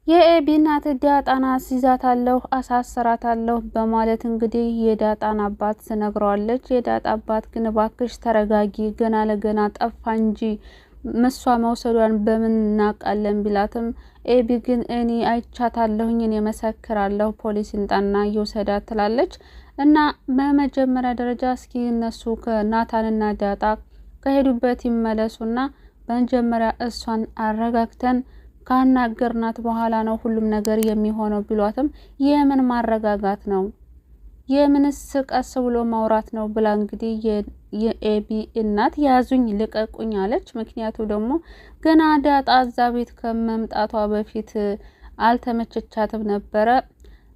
የኤቢ እናት ዳጣን አስይዛታለሁ አሳስራታለሁ በማለት እንግዲህ የዳጣን አባት ትነግረዋለች። የዳጣ አባት ግን እባክሽ ተረጋጊ፣ ገና ለገና ጠፋ እንጂ ምሷ መውሰዷን በምን እናውቃለን ቢላትም ኤቢ ግን እኔ አይቻታለሁኝ፣ እኔ መሰክራለሁ፣ ፖሊስ ይምጣና ይውሰዳት ትላለች። እና በመጀመሪያ ደረጃ እስኪ እነሱ ከናታንና ዳጣ ከሄዱበት ይመለሱና በመጀመሪያ እሷን አረጋግተን ካናገርናት በኋላ ነው ሁሉም ነገር የሚሆነው ቢሏትም የምን ማረጋጋት ነው የምንስ ቀስ ብሎ ማውራት ነው ብላ እንግዲህ የኤቢ እናት ያዙኝ ልቀቁኝ አለች። ምክንያቱ ደግሞ ገና ዳጣ እዛ ቤት ከመምጣቷ በፊት አልተመቸቻትም ነበረ።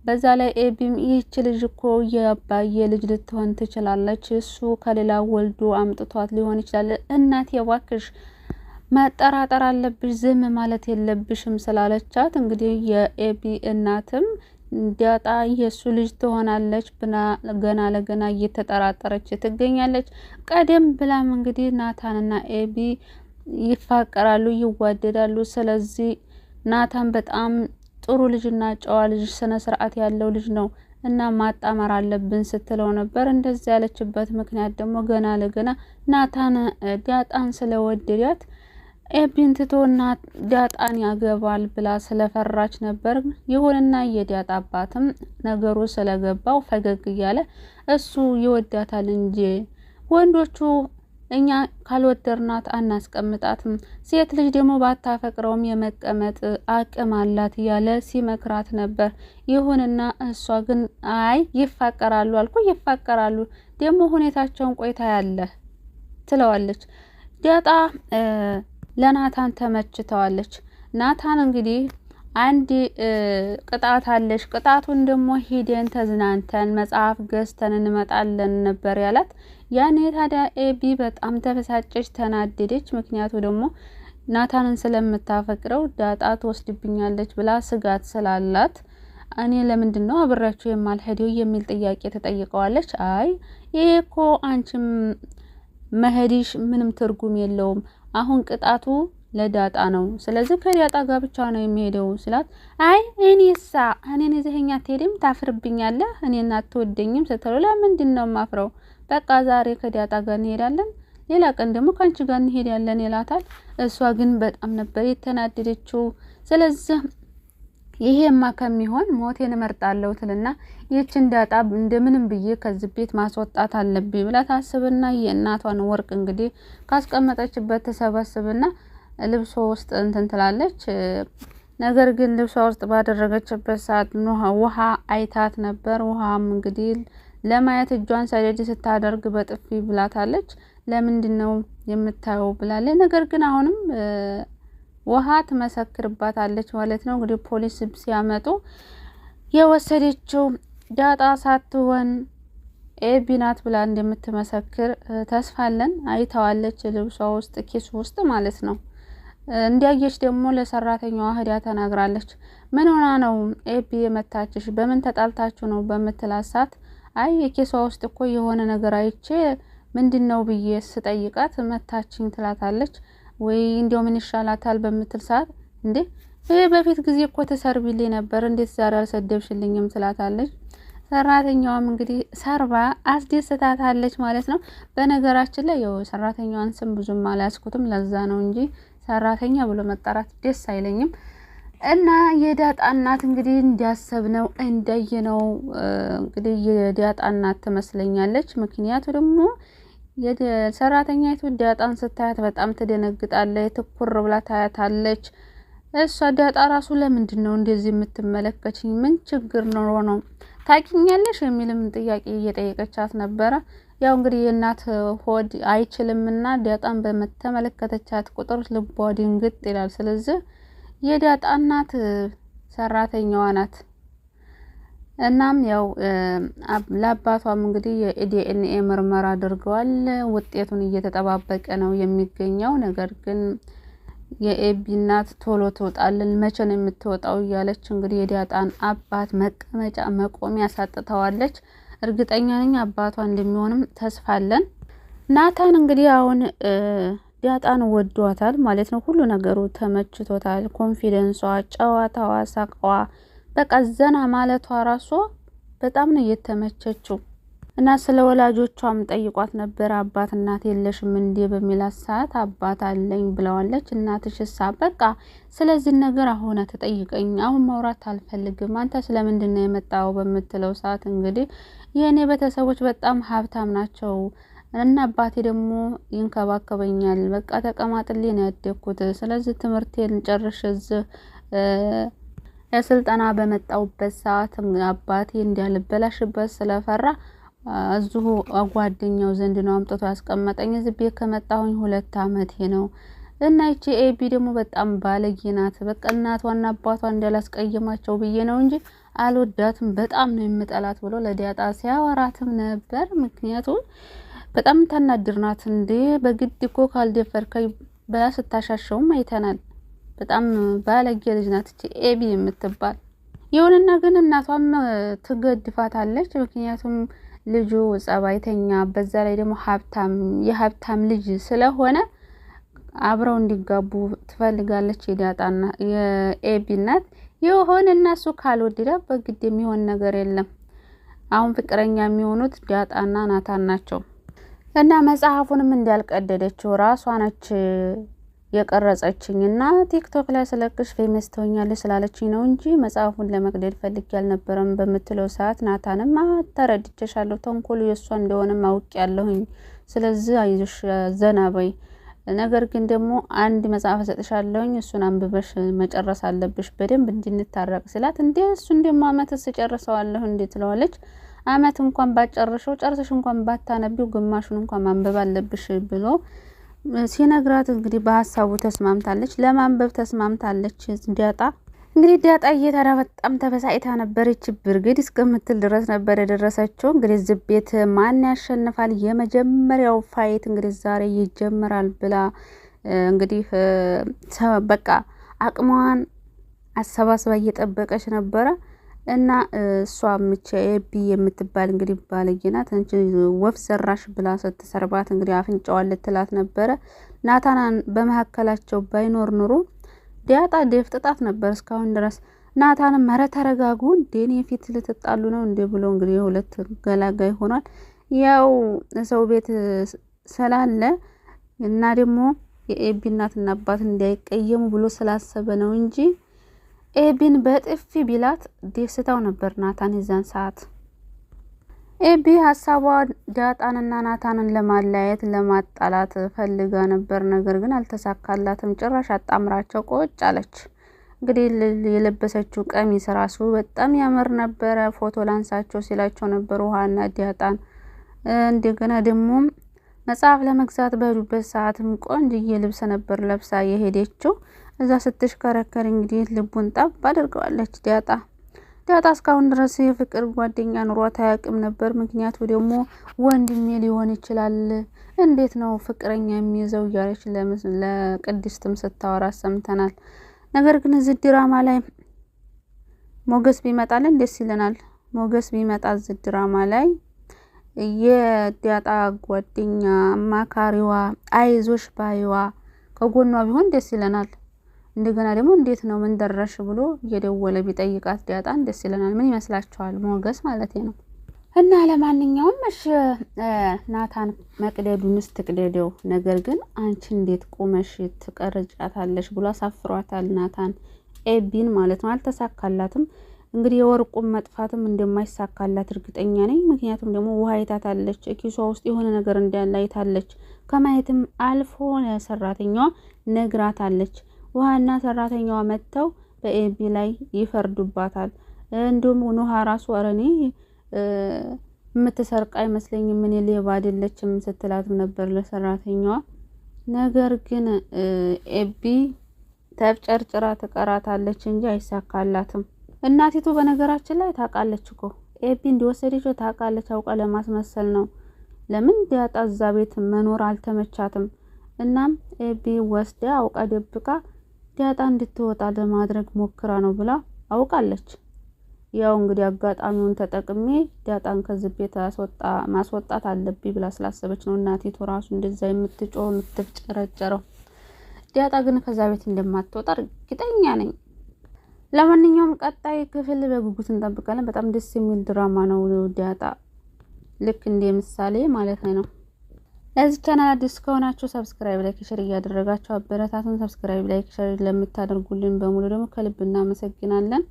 በዛ ላይ ኤቢም ይህች ልጅ እኮ የአባዬ ልጅ ልትሆን ትችላለች፣ እሱ ከሌላ ወልዶ አምጥቷት ሊሆን ይችላል፣ እናት የባክሽ መጠራጠር አለብሽ፣ ዝም ማለት የለብሽም ስላለቻት እንግዲህ የኤቢ እናትም ዳጣ የሱ ልጅ ትሆናለች ብና ገና ለገና እየተጠራጠረች ትገኛለች። ቀደም ብላም እንግዲህ ናታንና ኤቢ ይፋቀራሉ፣ ይዋደዳሉ። ስለዚህ ናታን በጣም ጥሩ ልጅና ጨዋ ልጅ፣ ስነ ስርዓት ያለው ልጅ ነው እና ማጣመር አለብን ስትለው ነበር። እንደዚህ ያለችበት ምክንያት ደግሞ ገና ለገና ናታን ዳጣን ስለወደዳት ኤቢን ትቶና ዳጣን ያገባል ብላ ስለፈራች ነበር። ይሁንና የዳጣ አባትም ነገሩ ስለገባው ፈገግ እያለ እሱ ይወዳታል እንጂ ወንዶቹ እኛ ካልወደድናት አናስቀምጣትም፣ ሴት ልጅ ደግሞ ባታፈቅረውም የመቀመጥ አቅም አላት እያለ ሲመክራት ነበር። ይሁንና እሷ ግን አይ ይፋቀራሉ አልኩ ይፋቀራሉ ደግሞ ሁኔታቸውን ቆይታ ያለ ትለዋለች። ዳጣ ለናታን ተመችተዋለች። ናታን እንግዲህ አንድ ቅጣት አለሽ፣ ቅጣቱን ደግሞ ሂደን ተዝናንተን መጽሐፍ ገዝተን እንመጣለን ነበር ያላት። ያኔ ታዲያ ኤቢ በጣም ተበሳጨች፣ ተናደደች። ምክንያቱ ደግሞ ናታንን ስለምታፈቅረው ዳጣ ትወስድብኛለች ብላ ስጋት ስላላት እኔ ለምንድን ነው አብሬያችሁ የማልሄደው የሚል ጥያቄ ተጠይቀዋለች። አይ ይሄ እኮ አንቺም መሄድሽ ምንም ትርጉም የለውም፣ አሁን ቅጣቱ ለዳጣ ነው፣ ስለዚህ ከዳጣ ጋር ብቻ ነው የሚሄደው ስላት አይ እኔሳ እኔን ይዘኸኝ አትሄድም፣ ታፍርብኛለህ፣ እኔን አትወደኝም ስትለው ለምንድን ነው ማፍረው፣ በቃ ዛሬ ከዳጣ ጋር እንሄዳለን፣ ሌላ ቀን ደግሞ ከአንቺ ጋር እንሄዳለን ይላታል። እሷ ግን በጣም ነበር የተናደደችው። ስለዚህ ይሄማ ከሚሆን ሞቴን እመርጣለሁ ትልና ይህችን ዳጣ እንደምንም ብዬ ከዚህ ቤት ማስወጣት አለብኝ ብላ ታስብና የእናቷን ወርቅ እንግዲህ ካስቀመጠችበት ተሰበስብና ልብሷ ውስጥ እንትን ትላለች። ነገር ግን ልብሷ ውስጥ ባደረገችበት ሰዓት ውሃ አይታት ነበር። ውሃም እንግዲህ ለማየት እጇን ሰደድ ስታደርግ በጥፊ ብላታለች። ለምንድን ነው የምታየው ብላለች። ነገር ግን አሁንም ውሃ ትመሰክርባታለች ማለት ነው። እንግዲህ ፖሊስ ሲያመጡ የወሰደችው ዳጣ ሳትሆን ኤቢ ናት ብላ እንደምትመሰክር ተስፋለን። አይተዋለች ልብሷ ውስጥ ኪሱ ውስጥ ማለት ነው። እንዲያየች ደግሞ ለሰራተኛዋ ሄዳ ተናግራለች። ምን ሆና ነው ኤቢ የመታችሽ? በምን ተጣልታችሁ ነው በምትላት ሰዓት አይ የኪሷ ውስጥ እኮ የሆነ ነገር አይቼ ምንድን ነው ብዬ ስጠይቃት መታችኝ ትላታለች። ወይ እንዲያው ምን ይሻላታል በምትል ሰዓት እንዴ በፊት ጊዜ እኮ ተሰርቢልኝ ነበር እንዴት ዛሬ አልሰደብሽልኝም ትላታለች። ሰራተኛዋም እንግዲህ ሰርባ አስደስታታለች ማለት ነው። በነገራችን ላይ ያው ሰራተኛዋን ስም ብዙም አላስኩትም ለዛ ነው እንጂ ሰራተኛ ብሎ መጣራት ደስ አይለኝም። እና የዳጣ እናት እንግዲህ እንዲያሰብነው እንደየነው እንግዲህ የዳጣ እናት ትመስለኛለች። ምክንያቱ ደግሞ የሰራተኛይቱ ዳጣን ስታያት በጣም ትደነግጣለች፣ ትኩር ብላ ታያታለች። እሷ ዳጣ ራሱ ለምንድን ነው እንደዚህ የምትመለከችኝ? ምን ችግር ኖሮ ነው ታውቂኛለሽ የሚልም ጥያቄ እየጠየቀቻት ነበረ። ያው እንግዲህ የእናት ሆድ አይችልምና ዳጣን በመተመለከተቻት ቁጥር ልቧ ድንግጥ ይላል። ስለዚህ የዳጣ እናት ሰራተኛዋ ናት። እናም ያው ለአባቷም እንግዲህ የዲኤንኤ ምርመራ አድርገዋል። ውጤቱን እየተጠባበቀ ነው የሚገኘው። ነገር ግን የኤቢ እናት ቶሎ ትወጣለን፣ መቼ ነው የምትወጣው እያለች እንግዲህ የዳጣን አባት መቀመጫ መቆሚያ ሳጥተዋለች። እርግጠኛ ነኝ አባቷ እንደሚሆንም ተስፋ አለን። ናታን እንግዲህ አሁን ዳጣን ወዷታል ማለት ነው። ሁሉ ነገሩ ተመችቶታል። ኮንፊደንሷ፣ ጨዋታዋ፣ ሳቋዋ በቃ ዘና ማለቷ ራሷ በጣም ነው የተመቸችው። እና ስለ ወላጆቿም ጠይቋት ነበር። አባት እናት የለሽም እንዴ በሚላት ሰዓት አባት አለኝ ብለዋለች። እናትሽሳ? በቃ ስለዚህ ነገር አሁን ተጠይቀኝ፣ አሁን ማውራት አልፈልግም፣ አንተ ስለምንድን ነው የመጣው በምትለው ሰዓት እንግዲህ የእኔ ቤተሰቦች በጣም ሀብታም ናቸው እና አባቴ ደግሞ ይንከባከበኛል። በቃ ተቀማጥልኝ ነው ያደግኩት። ስለዚህ ትምህርቴን ጨርሼ እዚህ የስልጠና በመጣውበት ሰዓት አባቴ እንዲያልበላሽበት ስለፈራ እዚሁ ጓደኛው ዘንድ ነው አምጥቶ ያስቀመጠኝ። እዚህ ቤት ከመጣሁኝ 2 አመቴ ነው። እና ይቺ ኤቢ ደግሞ በጣም ባለጌ ናት። በቃ እናቷና አባቷ እንዳላስቀየማቸው ብዬ ነው እንጂ አልወዳትም፣ በጣም ነው የምጠላት ብሎ ለዳጣ ሲያወራትም ነበር። ምክንያቱም በጣም ተናድር ናት። እንዴ በግድ እኮ ካልደፈርከኝ ብላ ስታሻሸውም አይተናል። በጣም ባለጌ ልጅ ናት እቺ ኤቢ የምትባል። ይሁንና ግን እናቷም ትገድፋታለች። ምክንያቱም ልጁ ጸባይተኛ፣ በዛ ላይ ደግሞ የሀብታም ልጅ ስለሆነ አብረው እንዲጋቡ ትፈልጋለች የዳጣና የኤቢ እናት። የሆነ እነሱ ካልወደዳ በግድ የሚሆን ነገር የለም። አሁን ፍቅረኛ የሚሆኑት ዳጣና ናታን ናቸው። እና መጽሐፉንም እንዳልቀደደችው ራሷ ነች የቀረጸችኝ እና ቲክቶክ ላይ ስለቅሽ ፌመስ ትሆኛለሽ ስላለችኝ ነው እንጂ መጽሐፉን ለመቅደድ ፈልጌ አልነበረም በምትለው ሰዓት ናታንም ተረድቼሻለሁ፣ ተንኮሉ የእሷ እንደሆነም አውቄያለሁኝ። ስለዚህ አይዞሽ ዘና በይ፣ ነገር ግን ደግሞ አንድ መጽሐፍ እሰጥሻለሁኝ፣ እሱን አንብበሽ መጨረስ አለብሽ በደንብ እንድንታረቅ ስላት፣ እንዴ እሱ እንደማ አመትስ እጨርሰዋለሁ እንዴ ትለዋለች። አመት እንኳን ባጨርሽው ጨርሰሽ እንኳን ባታነቢው ግማሹን እንኳን ማንበብ አለብሽ ብሎ ሲነግራት እንግዲህ በሀሳቡ ተስማምታለች፣ ለማንበብ ተስማምታለች። ዳጣ እንግዲህ ዳጣ እየተራ በጣም ተበሳጭታ ነበረች። ብርግድ እስከምትል ድረስ ነበር የደረሰችው። እንግዲህ እዚህ ቤት ማን ያሸንፋል የመጀመሪያው ፋይት እንግዲህ ዛሬ ይጀምራል ብላ እንግዲህ በቃ አቅሟን አሰባስባ እየጠበቀች ነበረ። እና እሷ ምቼ ኤቢ የምትባል እንግዲህ ባለጌ ናት። እንጂ ወፍ ዘራሽ ብላ ስትሰርባት እንግዲህ አፍንጫዋን ልትላት ነበረ። ናታን በመካከላቸው ባይኖር ኑሮ ዳጣ ደፍጥጣት ነበር እስካሁን ድረስ። ናታንም ኧረ ተረጋጉ እንዴ እኔ ፊት ልትጣሉ ነው እንዴ ብሎ እንግዲህ የሁለት ገላጋይ ሆኗል። ያው ሰው ቤት ስላለ እና ደግሞ የኤቢ እናትና አባት እንዳይቀየሙ ብሎ ስላሰበ ነው እንጂ ኤቢን በጥፊ ቢላት ደስታው ነበር ናታን የዛን ሰዓት። ኤቢ ሀሳቧ ዳጣንና ናታንን ለማለያየት ለማጣላት ፈልጋ ነበር። ነገር ግን አልተሳካላትም። ጭራሽ አጣምራቸው ቁጭ አለች። እንግዲህ የለበሰችው ቀሚስ ራሱ በጣም ያምር ነበረ። ፎቶ ላንሳቸው ሲላቸው ነበር ውሃና ዳጣን። እንደገና ደግሞ መጽሐፍ ለመግዛት በሄዱበት ሰዓትም ቆንጅዬ ልብስ ነበር ለብሳ የሄደችው። እዛ ስትሽከረከር እንግዲህ ልቡን ጠብ አድርገዋለች ዳጣ እስካሁን ድረስ የፍቅር ጓደኛ ኑሯት አያውቅም ነበር። ምክንያቱ ደግሞ ወንድሜ ሊሆን ይችላል፣ እንዴት ነው ፍቅረኛ የሚይዘው እያለች ለቅድስትም ስታወራ ሰምተናል። ነገር ግን እዚህ ድራማ ላይ ሞገስ ቢመጣልን ደስ ይለናል። ሞገስ ቢመጣ እዚህ ድራማ ላይ የዳጣ ጓደኛ አማካሪዋ፣ አይዞሽ ባይዋ ከጎኗ ቢሆን ደስ ይለናል። እንደገና ደግሞ እንዴት ነው ምን ደረሽ ብሎ እየደወለ ቢጠይቃት ዳጣን ደስ ይለናል። ምን ይመስላችኋል? ሞገስ ማለት ነው። እና ለማንኛውም እሺ ናታን መቅደዱንስ ትቅደደው፣ ነገር ግን አንቺ እንዴት ቆመሽ ትቀርጫታለሽ ብሎ አሳፍሯታል ናታን ኤቢን ማለት ነው። አልተሳካላትም። እንግዲህ የወርቁን መጥፋትም እንደማይሳካላት እርግጠኛ ነኝ። ምክንያቱም ደግሞ ውሃ አይታታለች፣ ኪሷ ውስጥ የሆነ ነገር እንዳለ አይታለች። ከማየትም አልፎ ለሰራተኛዋ ነግራታለች። ውሃና ሰራተኛዋ መጥተው በኤቢ ላይ ይፈርዱባታል። እንዲሁም ኑሃ ራሱ አረኔ የምትሰርቅ አይመስለኝም ምን ሌባ አይደለችም ስትላትም ነበር ለሰራተኛዋ። ነገር ግን ኤቢ ተብጨርጭራ ትቀራታለች እንጂ አይሳካላትም። እናቲቱ በነገራችን ላይ ታውቃለች እኮ ኤቢ እንዲወሰደችው ታውቃለች። አውቃ ለማስመሰል ነው። ለምን ዳጣ እዛ ቤት መኖር አልተመቻትም። እናም ኤቢ ወስዳ አውቃ ደብቃ ዳጣ እንድትወጣ ለማድረግ ሞክራ ነው ብላ አውቃለች። ያው እንግዲህ አጋጣሚውን ተጠቅሜ ዳጣን ከዚህ ቤት ማስወጣት አለብኝ ብላ ስላሰበች ነው እናቲቱ ራሱ እንደዛ የምትጮህ የምትጨረጨረው። ዳጣ ግን ከዛ ቤት እንደማትወጣ እርግጠኛ ነኝ። ለማንኛውም ቀጣይ ክፍል በጉጉት እንጠብቃለን። በጣም ደስ የሚል ድራማ ነው ዳጣ፣ ልክ እንደ ምሳሌ ማለት ነው። ለዚህ ቻናል አዲስ ከሆናችሁ ሰብስክራይብ፣ ላይክ፣ ሼር እያደረጋችሁ አበረታቱን። ሰብስክራይብ፣ ላይክ፣ ሼር ለምታደርጉልን በሙሉ ደግሞ ከልብ እናመሰግናለን።